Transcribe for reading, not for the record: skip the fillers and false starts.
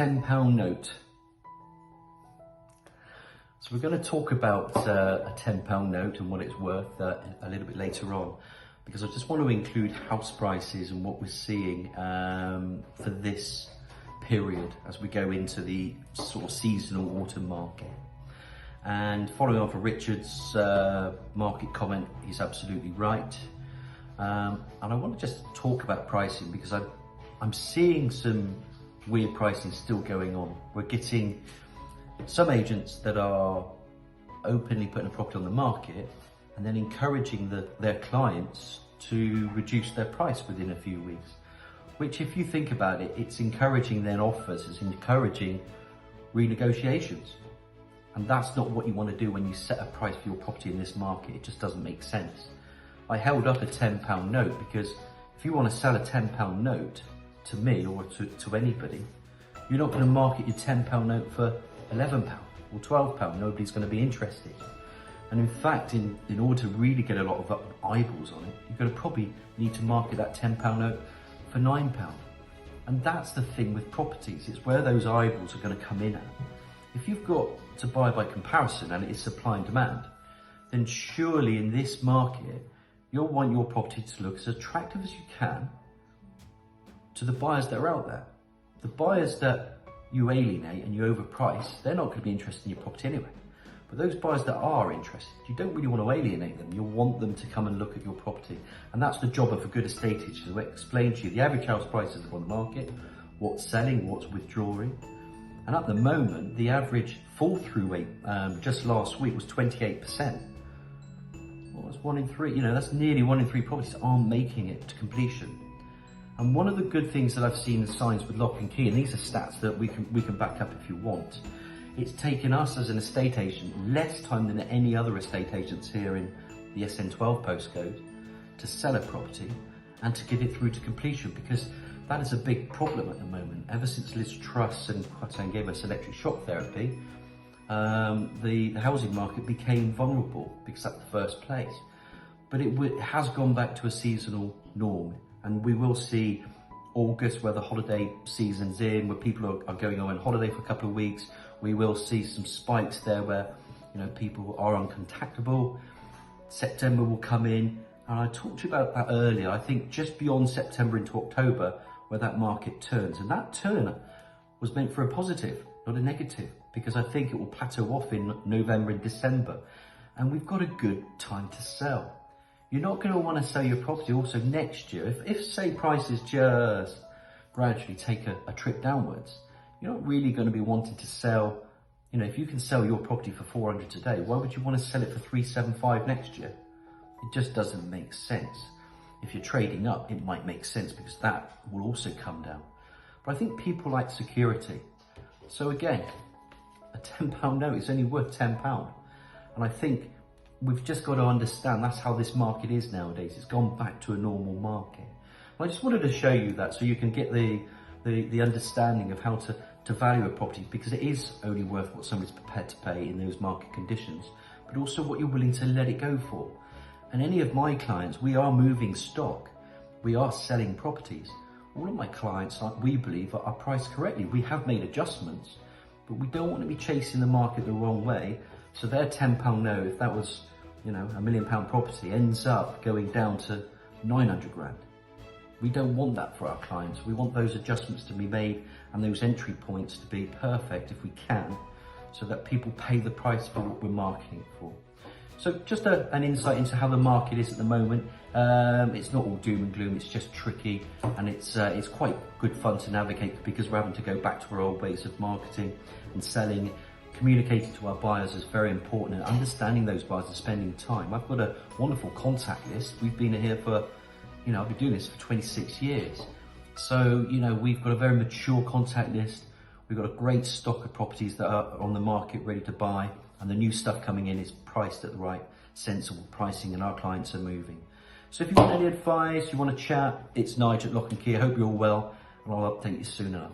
£10 note. So we're going to talk about a £10 note and what it's worth a little bit later on, because I just want to include house prices and what we're seeing for this period as we go into the sort of seasonal autumn market. And following on from Richard's market comment, he's absolutely right. And I want to just talk about pricing because I'm seeing some weird pricing still going on. We're getting some agents that are openly putting a property on the market and then encouraging their clients to reduce their price within a few weeks, which, if you think about it, it's encouraging their offers, it's encouraging renegotiations. And that's not what you want to do when you set a price for your property in this market. It just doesn't make sense. I held up a £10 note because if you want to sell a £10 note to me or to anybody, you're not going to market your £10 note for £11 or £12. Nobody's going to be interested. And in fact, in order to really get a lot of eyeballs on it, you're going to probably need to market that £10 note for £9. And that's the thing with properties. It's where those eyeballs are going to come in at. If you've got to buy by comparison and it's supply and demand, then surely in this market, you'll want your property to look as attractive as you can to the buyers that are out there. The buyers that you alienate and you overprice, they're not going to be interested in your property anyway. But those buyers that are interested, you don't really want to alienate them. You want them to come and look at your property. And that's the job of a good estate agent, to explain to you the average house prices on the market, what's selling, what's withdrawing. And at the moment, the average fall-through rate just last week was 28%. Well, that's 1 in 3, that's nearly 1 in 3 properties aren't making it to completion. And one of the good things that I've seen in signs with Lock and Key, and these are stats that we can back up if you want, it's taken us as an estate agent less time than any other estate agents here in the SN12 postcode to sell a property and to get it through to completion, because that is a big problem at the moment. Ever since Liz Truss and 𝘀𝗲𝗹𝗶𝗶 gave us electric shock therapy, the housing market became vulnerable because that's the first place. But it has gone back to a seasonal norm, and we will see August, where the holiday season's in, where people are going on holiday for a couple of weeks. We will see some spikes there where people are uncontactable. September will come in, and I talked to you about that earlier. I think just beyond September into October, where that market turns, and that turn was meant for a positive, not a negative, because I think it will plateau off in November and December, and we've got a good time to sell. You're not going to want to sell your property also next year. If say prices just gradually take a trip downwards, you're not really going to be wanting to sell. If you can sell your property for 400 today, why would you want to sell it for 375 next year? It just doesn't make sense. If you're trading up, it might make sense because that will also come down. But I think people like security. So again, a £10 note is only worth £10. And I think we've just got to understand that's how this market is nowadays. It's gone back to a normal market. And I just wanted to show you that so you can get the understanding of how to value a property, because it is only worth what somebody's prepared to pay in those market conditions, but also what you're willing to let it go for. And any of my clients, we are moving stock. We are selling properties. All of my clients, we believe, are priced correctly. We have made adjustments, but we don't want to be chasing the market the wrong way. So their £10 note, if that was, a £1 million property, ends up going down to 900 grand. We don't want that for our clients. We want those adjustments to be made and those entry points to be perfect if we can, so that people pay the price for what we're marketing for. So just an insight into how the market is at the moment. It's not all doom and gloom, it's just tricky, and it's quite good fun to navigate because we're having to go back to our old ways of marketing and selling. Communicating to our buyers is very important, and understanding those buyers and spending time. I've got a wonderful contact list. We've been here for, I've been doing this for 26 years. So, we've got a very mature contact list. We've got a great stock of properties that are on the market ready to buy, and the new stuff coming in is priced at the right sensible pricing, and our clients are moving. So if you want any advice, you want to chat, it's Nigel at Lock and Key. I hope you're all well, and I'll update you soon enough.